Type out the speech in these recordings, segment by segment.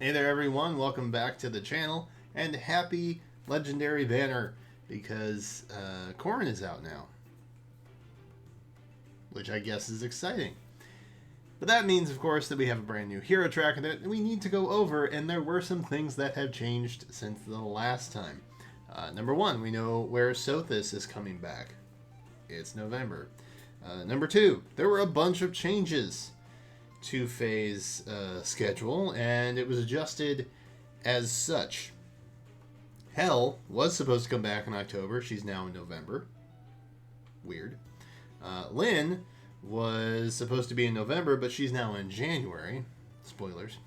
Hey there everyone, welcome back to the channel, and happy Legendary Banner, because Corrin is out now. Which I guess is exciting. But that means, of course, that we have a brand new hero tracker that we need to go over, and there were some things that have changed since the last time. Number one, we know where Sothis is coming back. It's November. Number two, there were a bunch of changes to phase schedule, and it was adjusted as such. Hell was supposed to come back in October. She's now in November. Weird. Lynn was supposed to be in November, but she's now in January. Spoilers.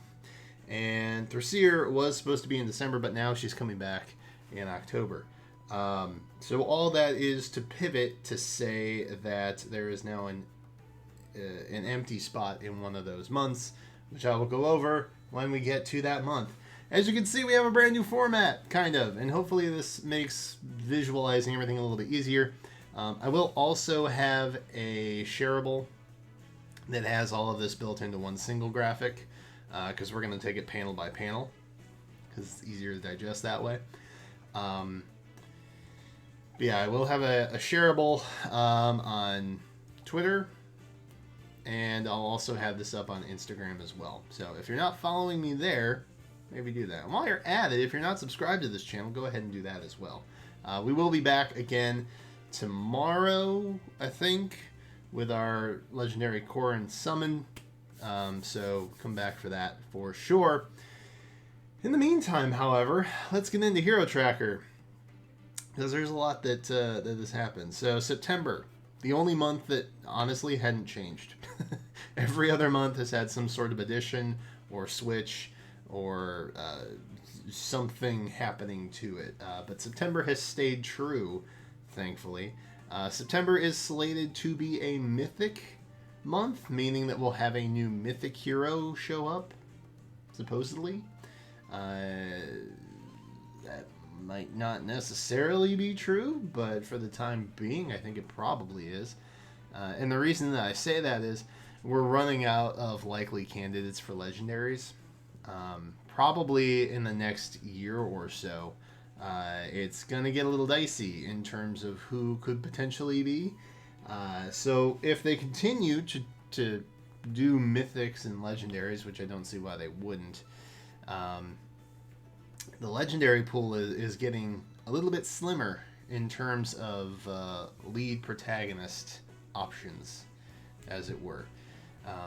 And Thrasier was supposed to be in December, but now she's coming back in October. So all that is to pivot to say that there is now an empty spot in one of those months, which I will go over when we get to that month. As you can see, we have a brand new format, kind of, and hopefully this makes visualizing everything a little bit easier. I will also have a shareable that has all of this built into one single graphic, because we're going to take it panel by panel, because it's easier to digest that way. But yeah, I will have a shareable on Twitter, and I'll also have this up on Instagram as well. So if you're not following me there, maybe do that. And while you're at it, if you're not subscribed to this channel, go ahead and do that as well. We will be back again tomorrow, I think, with our legendary Corrin summon. So come back for that for sure. In the meantime, however, let's get into Hero Tracker, because there's a lot that has happened. So September, the only month that honestly hadn't changed. Every other month has had some sort of addition or switch or something happening to it. But September has stayed true, thankfully. September is slated to be a Mythic month, meaning that we'll have a new Mythic hero show up, supposedly. That might not necessarily be true, but for the time being, I think it probably is. And the reason that I say that is we're running out of likely candidates for legendaries. Probably in the next year or so, it's going to get a little dicey in terms of who could potentially be. So if they continue to do mythics and legendaries, which I don't see why they wouldn't, the legendary pool is getting a little bit slimmer in terms of lead protagonist options, as it were.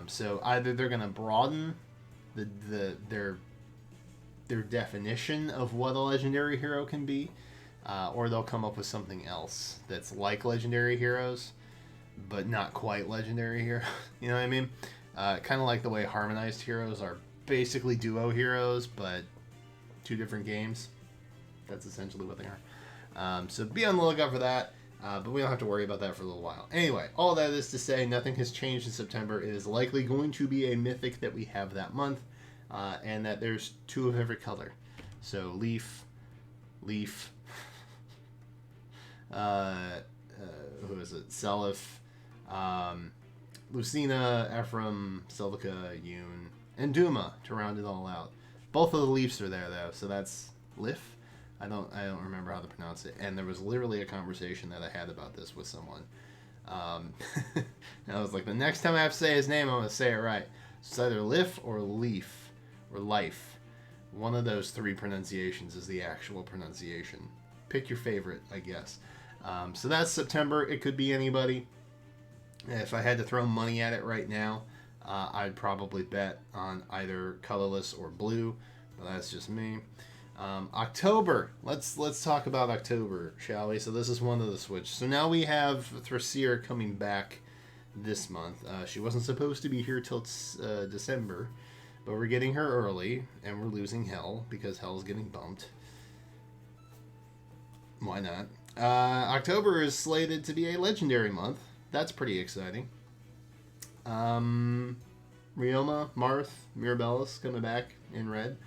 So either they're going to broaden their definition of what a legendary hero can be, or they'll come up with something else that's like legendary heroes, but not quite legendary heroes. You know what I mean? Kind of like the way harmonized heroes are basically duo heroes, but two different games. That's essentially what they are. So be on the lookout for that, but we don't have to worry about that for a little while. Anyway, all that is to say, nothing has changed in September. It is likely going to be a mythic that we have that month, and that there's two of every color. So leaf, who is it? Seliph, Lucina, Ephraim, Silvica, Yoon, and Duma to round it all out. Both of the Leafs are there though, so that's Lif. I don't remember how to pronounce it. And there was literally a conversation that I had about this with someone. And I was like, the next time I have to say his name, I'm gonna say it right. So it's either Lif or Leaf or Life. One of those three pronunciations is the actual pronunciation. Pick your favorite, I guess. So that's September. It could be anybody. If I had to throw money at it right now, I'd probably bet on either colorless or blue, but that's just me. October. Let's talk about October, shall we? So this is one of the switch. So now we have Thrasier coming back this month. She wasn't supposed to be here till December, but we're getting her early, and we're losing Hell because Hell's getting bumped. Why not? October is slated to be a legendary month. That's pretty exciting. Ryoma, Marth, Mirabellis coming back in red.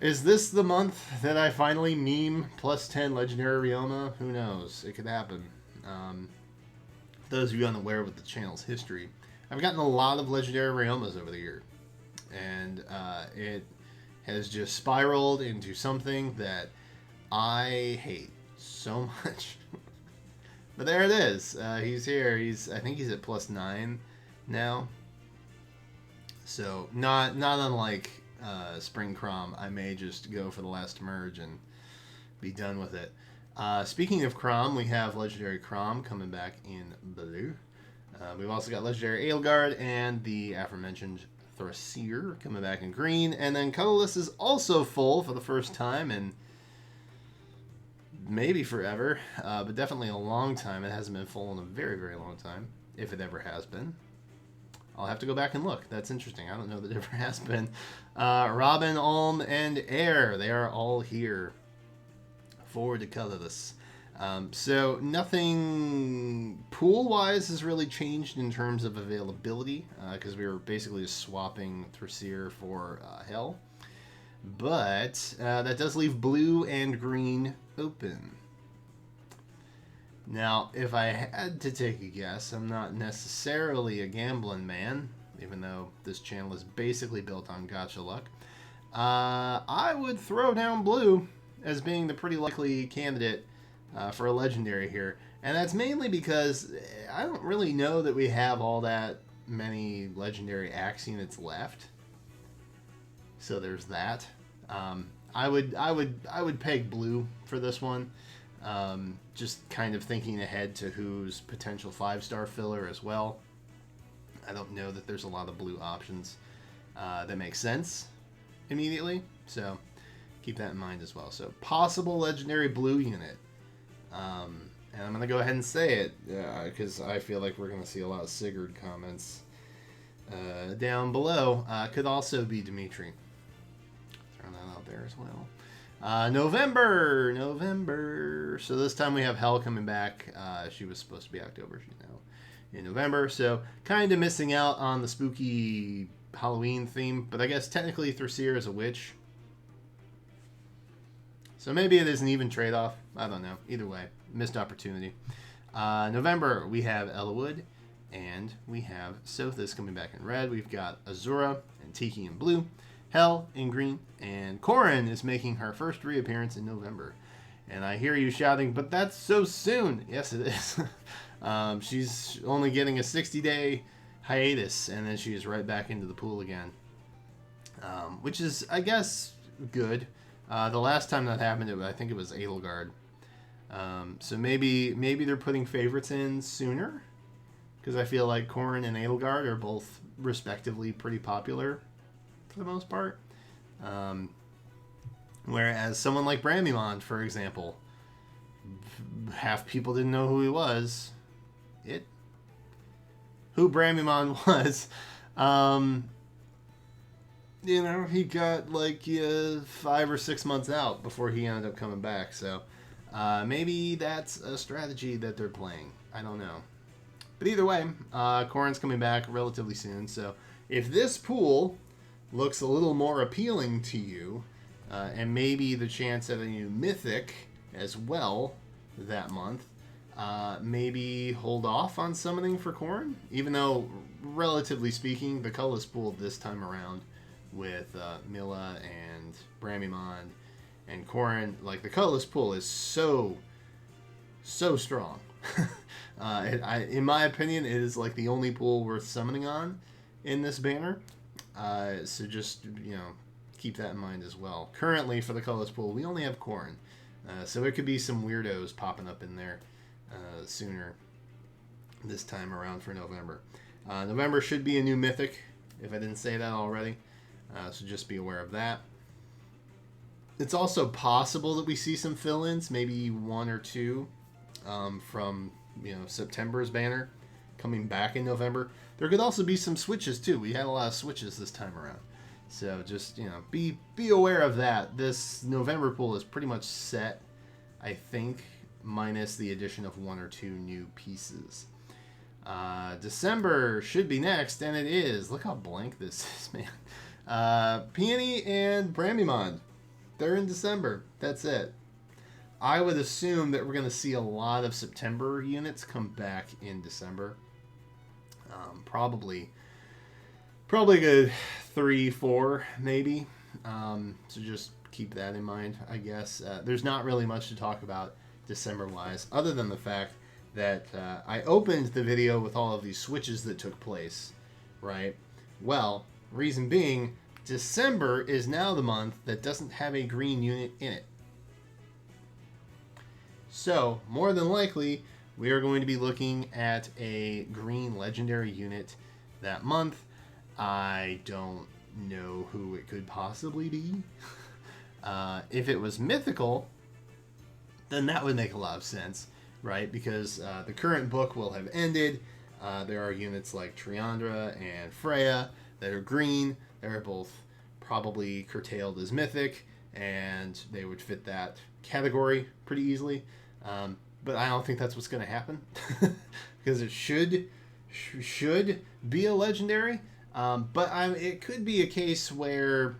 Is this the month that I finally meme plus 10 legendary Ryoma? Who knows? It could happen. For those of you unaware with the channel's history, I've gotten a lot of legendary Ryomas over the year. and it has just spiraled into something that I hate so much. But there it is. He's here. I think he's at +9 now. So not unlike Spring Crom, I may just go for the last merge and be done with it. Speaking of Crom, we have Legendary Crom coming back in blue. We've also got Legendary Edelgard and the aforementioned Thracier coming back in green. And then Colorless is also full for the first time in maybe forever, but definitely a long time. It hasn't been full in a very, very long time, if it ever has been. I'll have to go back and look. That's interesting. I don't know that it ever has been. Robin, Ulm, and Air. They are all here for the Colorless. So nothing pool-wise has really changed in terms of availability, because we were basically just swapping Thracier for Hell. But that does leave blue and green open. Now, if I had to take a guess, I'm not necessarily a gambling man, even though this channel is basically built on gacha luck. I would throw down blue as being the pretty likely candidate for a legendary here. And that's mainly because I don't really know that we have all that many legendary axe units left. So there's that. I would peg blue for this one. Just kind of thinking ahead to who's potential 5-star filler as well. I don't know that there's a lot of blue options that make sense immediately, so keep that in mind as well. So possible legendary blue unit, and I'm gonna go ahead and say it because I feel like we're gonna see a lot of Sigurd comments down below. Could also be Dimitri. Throw that out there as well. November. So this time we have Hell coming back. She was supposed to be October. She's now in November. So kind of missing out on the spooky Halloween theme. But I guess technically Thracier is a witch. So maybe it is an even trade-off. I don't know. Either way, missed opportunity. November, we have Ellawood. And we have Sothis coming back in red. We've got Azura and Tiki in blue. Hell in green, and Corrin is making her first reappearance in November. And I hear you shouting, but that's so soon. Yes, it is. She's only getting a 60-day hiatus, and then she is right back into the pool again. Which is, I guess, good. The last time that happened, I think it was Edelgard. So maybe they're putting favorites in sooner, because I feel like Corrin and Edelgard are both respectively pretty popular for the most part. Whereas someone like Bramimond, for example, half people didn't know who he was. Who Bramimond was. You know, he got like 5 or 6 months out before he ended up coming back. So maybe that's a strategy that they're playing. I don't know. But either way, Corrin's coming back relatively soon. So if this pool looks a little more appealing to you, and maybe the chance at a new Mythic as well that month, maybe hold off on summoning for Corrin, even though, relatively speaking, the colorless pool this time around with Milla and Bramimond and Corrin, like the colorless pool is so strong. In my opinion, it is like the only pool worth summoning on in this banner. So just, keep that in mind as well. Currently, for the colorless pool, we only have Corrin. So it could be some weirdos popping up in there sooner this time around for November. November should be a new Mythic, if I didn't say that already. So just be aware of that. It's also possible that we see some fill-ins, maybe 1 or 2 from September's banner coming back in November. There could also be some switches too. We had a lot of switches this time around. So just, be aware of that. This November pool is pretty much set, I think, minus the addition of 1 or 2 new pieces. December should be next, and it is. Look how blank this is, man. Peony and Bramimond. They're in December. That's it. I would assume that we're going to see a lot of September units come back in December. Probably Probably a good 3, 4, maybe. So just keep that in mind, I guess. There's not really much to talk about December-wise, other than the fact that I opened the video with all of these switches that took place, right? Well, reason being, December is now the month that doesn't have a green unit in it. So, more than likely, we are going to be looking at a green legendary unit that month. I don't know who it could possibly be. If it was mythical, then that would make a lot of sense, right? Because the current book will have ended. There are units like Triandra and Freya that are green. They're both probably curtailed as mythic, and they would fit that category pretty easily. But I don't think that's what's going to happen because it should be a legendary. But it could be a case where,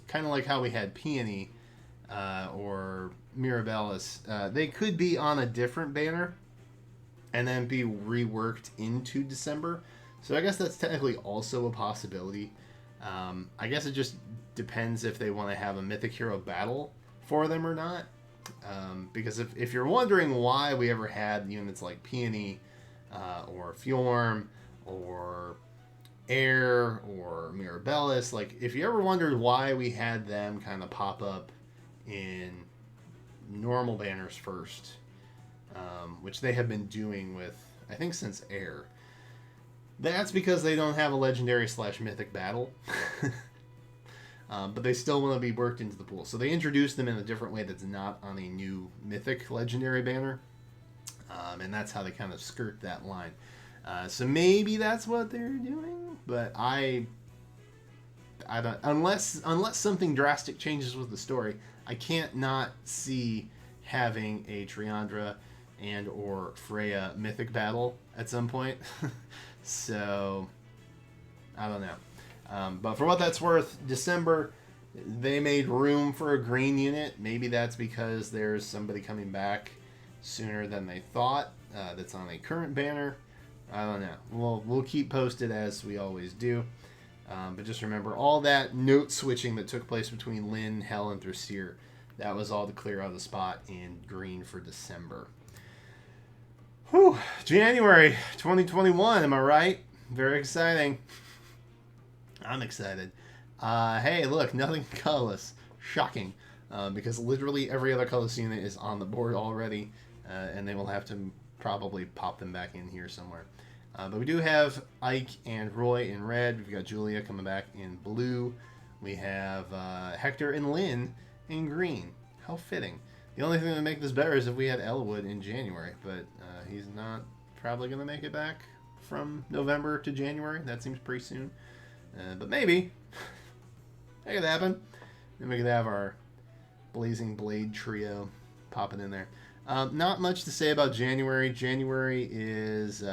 kind of like how we had Peony or Mirabellis, they could be on a different banner and then be reworked into December. So I guess that's technically also a possibility. I guess it just depends if they want to have a Mythic Hero battle for them or not. Because if you're wondering why we ever had units like Peony or Fjorm or Air or Mirabellis, like if you ever wondered why we had them kind of pop up in normal banners first, which they have been doing with, I think, since Air, that's because they don't have a legendary / mythic battle. But they still want to be worked into the pool. So they introduced them in a different way that's not on a new mythic legendary banner. And that's how they kind of skirt that line. So maybe that's what they're doing. But I don't, unless something drastic changes with the story, I can't not see having a Triandra and or Freya mythic battle at some point. So I don't know. But for what that's worth, December, they made room for a green unit. Maybe that's because there's somebody coming back sooner than they thought that's on a current banner. I don't know. We'll keep posted as we always do. But just remember, all that note switching that took place between Lynn, Hell, and Thraseer, that was all to clear out the spot in green for December. Whew. January 2021, am I right? Very exciting. I'm excited. Hey, look, nothing colorless. Shocking. Because literally every other colorless unit is on the board already, and they will have to probably pop them back in here somewhere. But we do have Ike and Roy in red. We've got Julia coming back in blue. We have Hector and Lynn in green. How fitting. The only thing that would make this better is if we had Elwood in January, but he's not probably going to make it back from November to January. That seems pretty soon. But maybe. That could happen. Then we could have our Blazing Blade trio popping in there. Not much to say about January. January is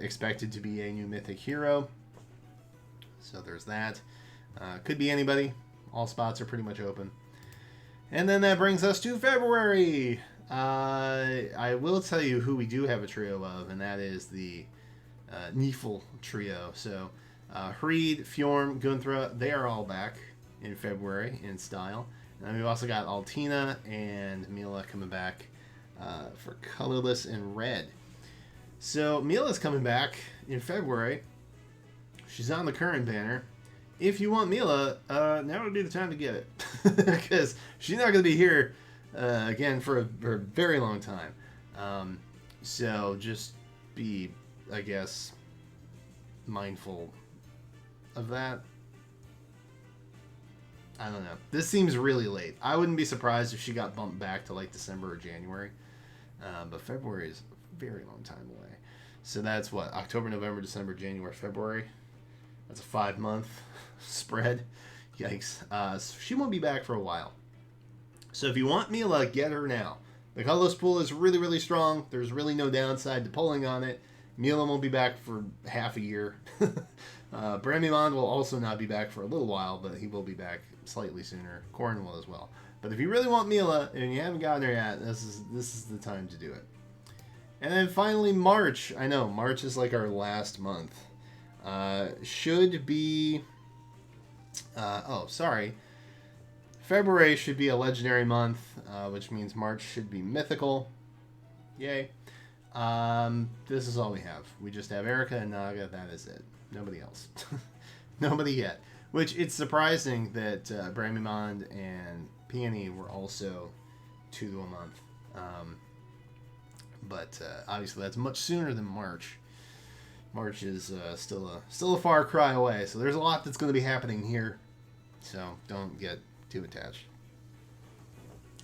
expected to be a new Mythic hero. So there's that. Could be anybody. All spots are pretty much open. And then that brings us to February. I will tell you who we do have a trio of, and that is the Neefel trio. So Hreed, Fjorm, Gunthra, they are all back in February in style. And then we've also got Altina and Mila coming back for colorless and red. So Mila's coming back in February. She's on the current banner. If you want Mila, now would be the time to get it. Because she's not going to be here again for a very long time. So just be, I guess, mindful of that. I don't know. This seems really late. I wouldn't be surprised if she got bumped back to like December or January. But February is a very long time away. So that's what? October, November, December, January, February. That's a 5-month spread. Yikes. So she won't be back for a while. So if you want Mila, get her now. The colorless pool is really, really strong. There's really no downside to pulling on it. Mila won't be back for half a year. Bramimond will also not be back for a little while, but he will be back slightly sooner. Corrin will as well. But if you really want Mila and you haven't gotten her yet, this is the time to do it. And then finally March. I know, March is like our last month. should be... oh, sorry. February should be a legendary month, which means March should be mythical. Yay. This is all we have. We just have Erica and Naga. That is it. Nobody else. Nobody yet. Which, it's surprising that Bramimond and Peony were also 2 to a month. But obviously that's much sooner than March. March is still a far cry away. So there's a lot that's going to be happening here. So don't get too attached.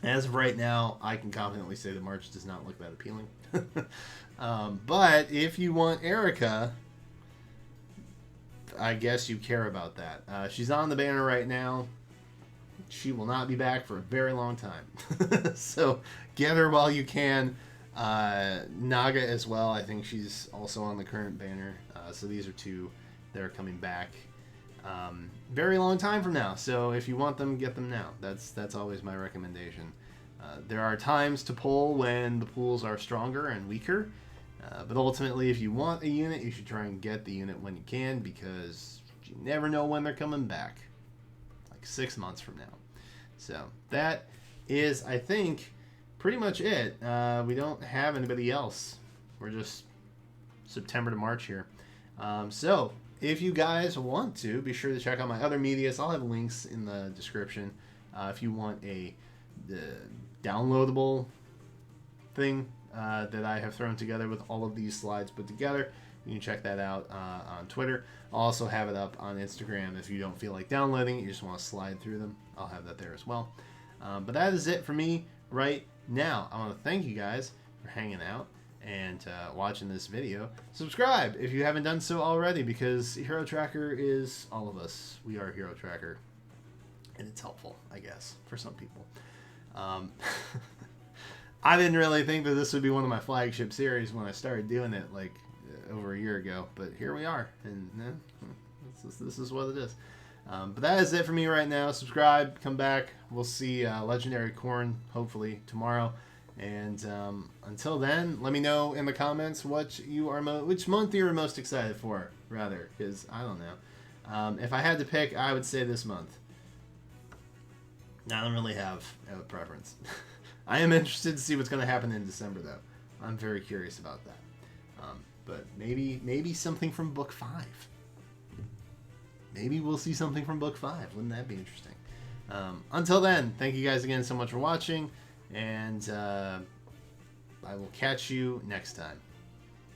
As of right now, I can confidently say that March does not look that appealing. But if you want Erica, I guess you care about that. She's on the banner right now. She will not be back for a very long time. So get her while you can. Naga as well. I think she's also on the current banner. So these are 2 that are coming back very long time from now. So if you want them, get them now. That's always my recommendation. There are times to pull when the pools are stronger and weaker. But ultimately, if you want a unit, you should try and get the unit when you can, because you never know when they're coming back. Like 6 months from now. So that is, I think, pretty much it. We don't have anybody else. We're just September to March here. So if you guys want to, be sure to check out my other medias. I'll have links in the description. If you want the downloadable thing that I have thrown together with all of these slides put together, you can check that out on Twitter. I'll also have it up on Instagram if you don't feel like downloading it, you just want to slide through them. I'll have that there as well. But that is it for me right now. I want to thank you guys for hanging out and watching this video. Subscribe if you haven't done so already, because Hero Tracker is all of us. We are Hero Tracker, and it's helpful, I guess, for some people. I didn't really think that this would be one of my flagship series when I started doing it like over a year ago, but here we are, and this is what it is. But that is it for me right now. Subscribe, come back. We'll see Legendary Corn hopefully tomorrow. And until then, let me know in the comments which month you're most excited for, rather, because I don't know. If I had to pick, I would say this month. I don't really have a preference. I am interested to see what's going to happen in December, though. I'm very curious about that. But maybe something from Book 5. Maybe we'll see something from Book 5. Wouldn't that be interesting? Until then, thank you guys again so much for watching, and I will catch you next time.